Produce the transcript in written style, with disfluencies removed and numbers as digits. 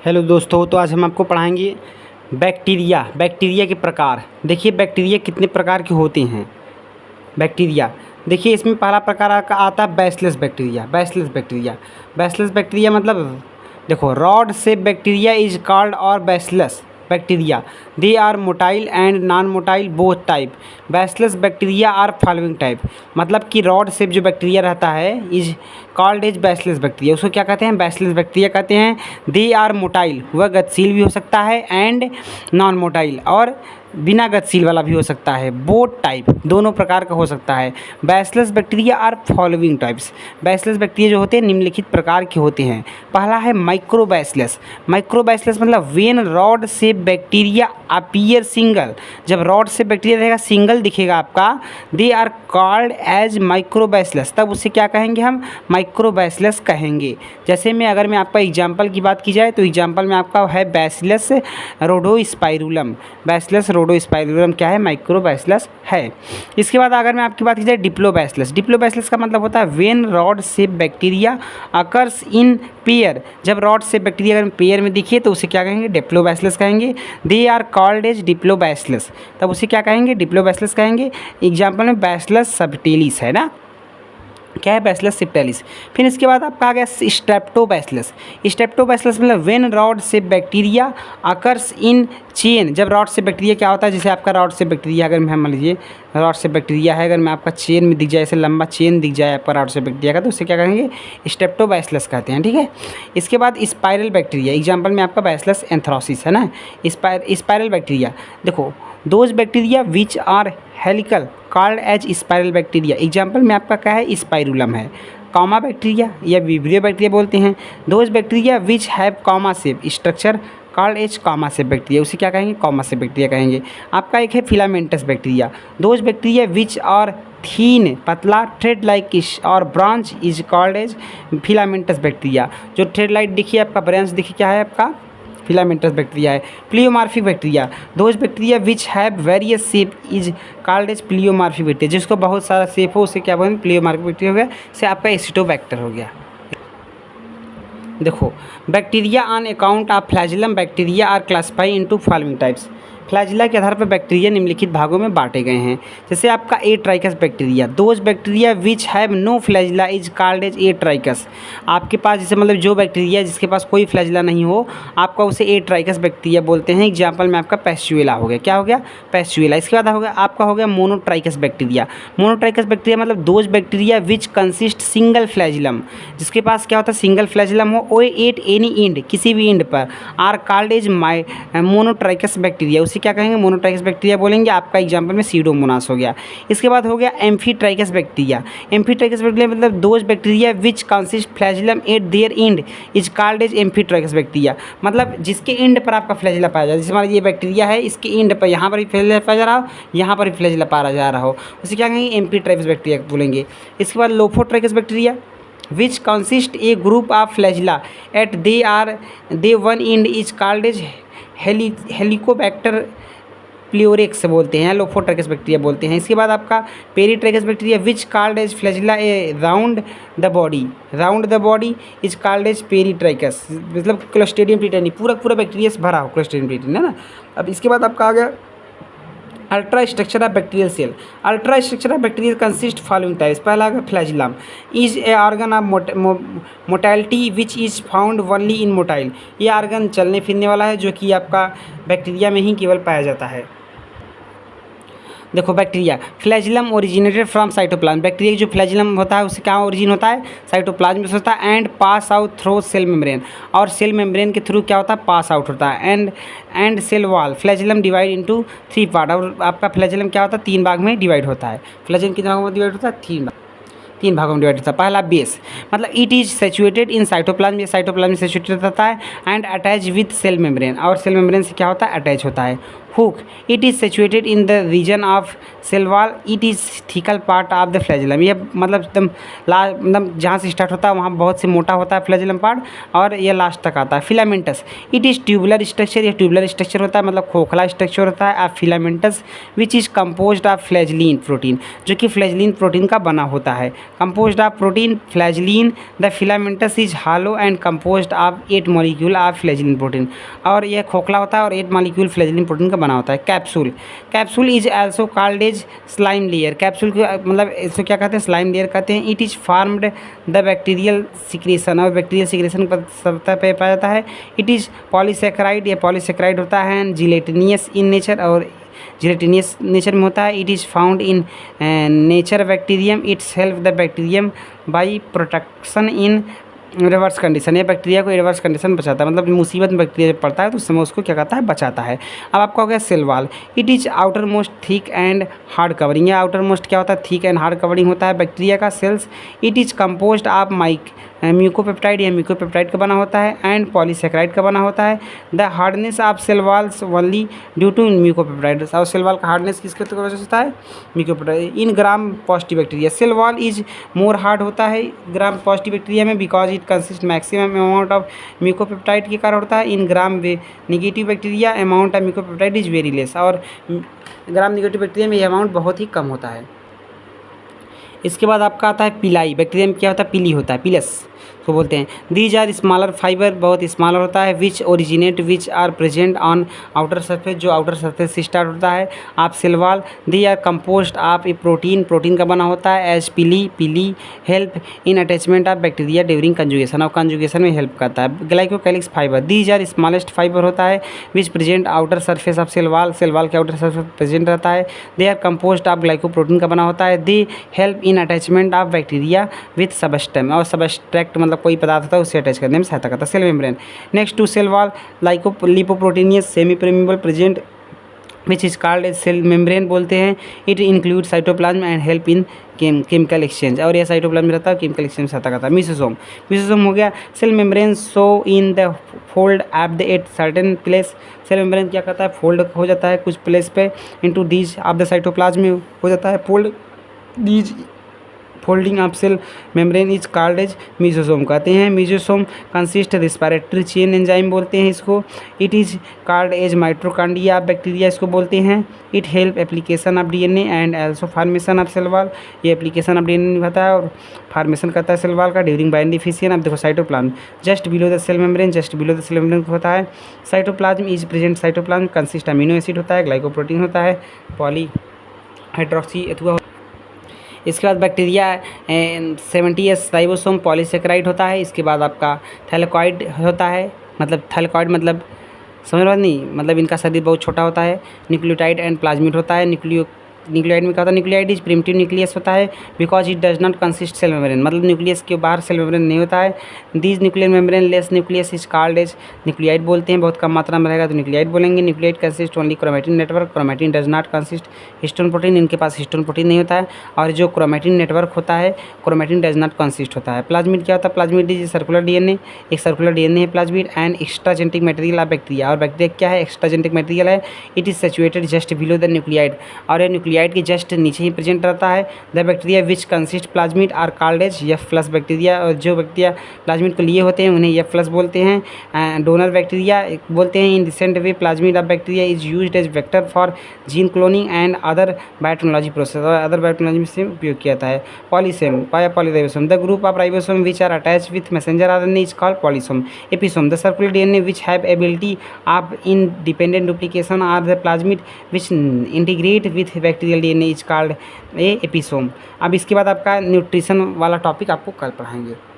Hello दोस्तों, तो आज हम आपको पढ़ाएंगे बैक्टीरिया के प्रकार। देखिए बैक्टीरिया कितने प्रकार के होते हैं। बैक्टीरिया देखिए, इसमें पहला प्रकार आता है बैसिलस बैक्टीरिया मतलब देखो, rod shape bacteria is called और bacillus bacteria. They are motile and non motile both type. Bacillus bacteria are following type, मतलब कि रॉड शेप जो बैक्टीरिया रहता है is called as bacillus bacteria. उसको क्या कहते हैं? बैसिलस बैक्टीरिया कहते हैं। दे आर मोटाइल, वह गतिशील भी हो सकता है, एंड नॉन मोटाइल, और बिना गतिशील वाला भी हो सकता है। बोथ टाइप, दोनों प्रकार का हो सकता है। Bacillus bacteria are following types. Bacillus bacteria जो होते हैं निम्नलिखित प्रकार के होते हैं। पहला है माइक्रोबैसिलस मतलब वेन रॉड से बैक्टीरिया अपीयर सिंगल, जब रॉड से बैक्टीरिया रहेगा सिंगल दिखेगा आपका, दे आर कॉल्ड एज माइक्रोबैसिलस, तब उसे क्या कहेंगे? हम माइक्रोबैसिलस कहेंगे। जैसे में अगर मैं आपका एग्जाम्पल की बात की जाए तो एग्जाम्पल में आपका है बैसिलस रोडोस्पाइरुलम। बैसिलस रोडोस्पाइरुलम क्या है? माइक्रोबैसिलस है। इसके बाद अगर मैं आपकी बात की जाए डिप्लोबैसिलस का मतलब होता है वेन रॉड से बैक्टीरिया अकर्स इन पेयर, जब रॉड से बैक्टीरिया अगर पेयर में दिखे तो उसे क्या कहेंगे? डिप्लोबैसिलस कहेंगे। दे आर कॉल्ड एज डिप्लोबैसिलस, तब उसे क्या कहेंगे? डिप्लोबैसिलस कहेंगे। एग्जाम्पल में बैसिलस सबटिलिस है ना, क्या है? Bacillus subtilis. फिर इसके बाद आपका आ गया स्ट्रेप्टोबैसिलस मतलब वेन रॉड से बैक्टीरिया अकर्स इन चेन, जब रॉड से बैक्टीरिया क्या होता है? जैसे आपका रॉड से बैक्टीरिया अगर मैं मान लीजिए रॉड से बैक्टीरिया है, अगर मैं आपका चेन में दिख जाए, ऐसे लंबा चेन दिख जाए आपका रॉड से बैक्टीरिया का, तो उसे क्या कहेंगे? स्ट्रेप्टोबैसिलस कहते हैं। ठीक है। इसके बाद स्पाइरल बैक्टीरिया, एग्जाम्पल में आपका बैसिलस एंथ्रासिस है ना। स्पाइरल बैक्टीरिया देखो, those bacteria which are helical called as spiral bacteria. Example में आपका क्या है? स्पाइरुलम है। कॉमा बैक्टीरिया या विब्रियो बैक्टीरिया बोलते हैं। Those bacteria which have comma shape structure called as comma shape bacteria, उसे क्या कहेंगे? कॉमा शेप बैक्टीरिया कहेंगे। आपका एक है filamentous bacteria. Those bacteria which are thin पतला थ्रेड लाइक और branch is called as filamentous bacteria. जो थ्रेड लाइक दिखिए आपका, ब्रांच दिखिए, क्या है आपका? फिलामेंटस बैक्टीरिया है। Pleomorphic bacteria, those bacteria which have various shape is called as pleomorphic bacteria, जिसको बहुत सारा शेप हो उसे क्या बोलेंगे? प्लियोमार्फिक बैक्टीरिया हो गया। से आपका एसिटोबैक्टर हो गया। देखो, bacteria on account of flagellum bacteria are classify into following types. Flagella के आधार पर बैक्टीरिया निम्नलिखित भागों में बांटे गए हैं। जैसे आपका atrichous bacteria, those bacteria which have no flagella is called as atrichous. आपके पास जैसे मतलब जो बैक्टीरिया जिसके पास कोई फ्लैजिला नहीं हो, आपका उसे ए ट्राइकस बैक्टीरिया बोलते हैं। एग्जाम्पल में आपका पैस्चुएला हो गया। क्या हो गया? पैस्चुएला। इसके बाद हो गया आपका हो गया मोनोट्राइकस बैक्टीरिया। मोनोट्राइकस बैक्टीरिया मतलब those bacteria which consist single flagellum, जिसके पास क्या होता है? सिंगल फ्लैजिलम हो ओ एट एनी एंड, किसी भी एंड पर, are called as monotrichous bacteria, उसे क्या कहेंगे? मोनोट्राइकस बैक्टीरिया बोलेंगे। आपका एग्जांपल में सीडोमोनास हो गया। इसके बाद हो गया एम्फीट्राइकस बैक्टीरिया। एम्फीट्राइकस बैक्टीरिया मतलब those bacteria which consist flagellum at their end is called as amphitrichous bacteria, मतलब जिसके एंड पर आपका फ्लैजिला पाया जाए। जैसे हमारा ये बैक्टीरिया है, इसके एंड पर यहाँ पर भी फ्लैजिला पाया जा रहा हो, यहाँ पर भी फ्लैजिला पाया जा रहा हो, उसे क्या कहेंगे? एम्फीट्राइकस बैक्टीरिया बोलेंगे। इसके बाद lophotrichous bacteria which consist a group of flagella at the one end is called as Helicobacter pylori बोलते हैं, लोफोट्राइकस बैक्टीरिया बोलते हैं। इसके बाद आपका peritrichous bacteria which called as flagella around the body is called as peritrichous, मतलब Clostridium tetani, पूरा bacteria से भरा हो क्लोस्ट्रिडियम टिटेनी, है ना। अब इसके बाद आपका आ गया ultra structure of bacterial cell. Ultra structure of bacterial consist following types. पहला flagellum is a organ of motility which is found only in motile. ये ऑर्गन चलने फिरने वाला है जो कि आपका बैक्टीरिया में ही केवल पाया जाता है। देखो bacteria flagellum originated from cytoplasm. Bacteria जो फ्लैजिलम होता है उससे क्या ओरिजिन होता है? साइटोप्लाज्म से होता है। And pass out through cell membrane, और सेल मेम्ब्रेन के थ्रू क्या होता है? पास आउट होता है। And cell wall flagellum divide into 3 part, और आपका फ्लैजिलम क्या होता है? 3 भाग में डिवाइड होता है। फ्लैजिलम कितने भागों में डिवाइड होता है? 3 भागों में डिवाइड होता है। पहला बेस मतलब it is saturated in cytoplasm, ये साइटोप्लाज्म में सैचुरेटेड रहता है। And attach with cell membrane, और सेल मेम्ब्रेन से क्या होता है? अटैच होता है। Hook, it is situated in the region of cell wall, it is thicker part of the flagellum. ये मतलब एकदम मतलब जहाँ से स्टार्ट होता है वहाँ बहुत से मोटा होता है फ्लैजिलम पार्ट और ये लास्ट तक आता है। Filamentous, it is tubular structure, ये ट्यूबुलर स्ट्रक्चर होता है मतलब खोखला स्ट्रक्चर होता है। Filamentous which is composed of flagellin protein, जो कि फ्लैजिलीन प्रोटीन का बना होता है। Composed of protein flagellin, the filamentous is hollow and composed of 8 molecule of flagellin protein, और यह खोखला होता है और 8 मॉलिक्यूल फ्लैजिलीन प्रोटीन का बना होता है। Capsule, capsule is also called as slime layer, capsule को मतलब इसको क्या कहते हैं, स्लाइम लेयर कहते हैं। It is formed the bacterial secretion, और बैक्टीरियल सिक्रेशन पर सतह पे पाया जाता है। इट इज़ पॉलीसेकेराइड, ये पॉलीसेकेराइड होता है। जिलेटिनियस इन नेचर, और जिलेटिनियस नेचर में होता है। It is found in nature bacterium, it's help the bacterium by protection in reverse condition, ये बैक्टीरिया को रिवर्स कंडीशन बचाता है, मतलब मुसीबत में बैक्टीरिया जब पड़ता है तो उस समय उसको क्या करता है, बचाता है। अब आपका हो गया cell wall, it is outer most thick and hard covering, या आउटर मोस्ट क्या होता है, थिक एंड हार्ड कवरिंग होता है बैक्टीरिया का cells. It is composed of mucopeptide, या म्यूकोपेप्टाइड का बना होता है, एंड पॉलीसेकेराइड का बना होता है। The hardness of cell walls only due to mucopeptide, और सेल वॉल का हार्डनेस किसके वजह से होता है, mucopeptide. In gram positive bacteria, cell wall is more hard होता है ग्राम पॉजिटिव बैक्टीरिया में, because it consist maximum amount of mucopeptide के कारण होता है। In gram negative bacteria amount of mucopeptide is very less, और ग्राम नेगेटिव बैक्टीरिया में ये अमाउंट बहुत ही कम होता है। इसके बाद आपका आता है पिलाई, बैक्टीरिया में क्या होता है, पीली होता है, पिलस को बोलते हैं। दीज आर स्मॉलर फाइबर, बहुत स्मॉलर होता है। Which originate which are present on outer surface, जो आउटर सरफेस से स्टार्ट होता है। आप cell wall, they are composed of a protein, protein का बना होता है। As pili, pili help in attachment of bacteria during conjugation, और कंजुगेशन में हेल्प करता है। Glycocalyx fibre, these are smallest fibre होता है which present outer surface of cell wall, cell wall के आउटर सरफेस प्रेजेंट रहता है। They are composed of glycoprotein का बना होता है। They help in attachment of bacteria with substrate, और सबस्ट्रैक्ट मतलब कोई पदार्थ होता है उससे अटैच करने में सहायता करता है। Cell membrane, next to cell wall lipoproteinaceous semi permeable present which is called as cell membrane बोलते हैं। It include cytoplasm and help in chemical exchange, और यह साइटोप्लाज्म रहता है केमिकल एक्सचेंज सहायता करता है। मिसोसोम, मिसोसोम हो गया cell membrane so in the fold at the at certain place, cell membrane क्या करता है, फोल्ड हो जाता है कुछ प्लेस पे, into these of the cytoplasm में हो जाता है fold, these folding of cell membrane is called as mesosome कहते हैं। Mesosome consist respiratory chain enzyme बोलते हैं इसको। It is called as mitochondria of bacteria इसको बोलते हैं। It help application of DNA and also formation of cell wall, ये application of DNA निभाता है और फार्मेशन करता है सेल वॉल का ड्यूरिंग बाइंडिंग फिशन। अब देखो cytoplasm just below the cell membrane, just below the cell membrane होता है cytoplasm is present, cytoplasm consist amino acid होता है, ग्लाइकोप्रोटीन होता है, पॉली हाइड्रोक्सी एथुआ। इसके बाद बैक्टीरिया 70S राइबोसोम पॉलीसेकेराइड होता है। इसके बाद आपका थैलेकॉइड होता है, मतलब थैलेकॉइड मतलब समझ बात नहीं, मतलब इनका शरीर बहुत छोटा होता है। न्यूक्लियोटाइड एंड प्लाज्मिड होता है। न्यूक्लियोटाइड में क्या होता है, न्यूक्लियोटाइड इज प्रिमिटिव न्यूक्लियस होता है because it does not consist cell membrane, मतलब न्यूक्लियस के बाहर सेल मेम्ब्रेन नहीं होता है। These nuclear membrane less nucleus is called as nucleotide बोलते हैं, बहुत कम मात्रा में रहेगा तो न्यूक्लियोटाइड बोलेंगे। Nucleotide consist only chromatin network, chromatin does not consist histone protein, इनके पास हिस्टोन प्रोटीन नहीं होता है। और जो क्रोमैटिन नेटवर्क होता है क्रोमैटिन डज नॉट कंसिस्ट होता है। प्लाज्मिड क्या होता है, प्लाज्मिड इज सर्कुलर डीएनए, एक सर्कुलर डीएनए है plasmid and extra genetic material of bacteria, और बैक्टीरिया क्या है, एक्स्ट्रा जेनेटिक मटेरियल है। It is situated just below the nucleotide, और ये न्यूक्लियोटाइड के जस्ट नीचे ही प्रेजेंट रहता है। The bacteria which consist plasmid are called as F plus bacteria, और जो बैक्टीरिया प्लाज्मिड को लिए होते हैं उन्हें एफ प्लस बोलते हैं। डोनर बैक्टीरिया बोलते हैं। In recent way plasmid of bacteria is used as vector for gene cloning and other biotechnology process, और अदर बायोटेक्नोलॉजी से उपयोग किया जाता है। पॉलीसेम पाया polyribosome, the group of ribosome which are attach with messenger RNA is called polysome. Episome, the circular DNA which have ability of independent duplication are the plasmid which integrate with bacterial DNA is called a episome. अब इसके बाद आपका nutrition वाला topic आपको कल पढ़ाएंगे।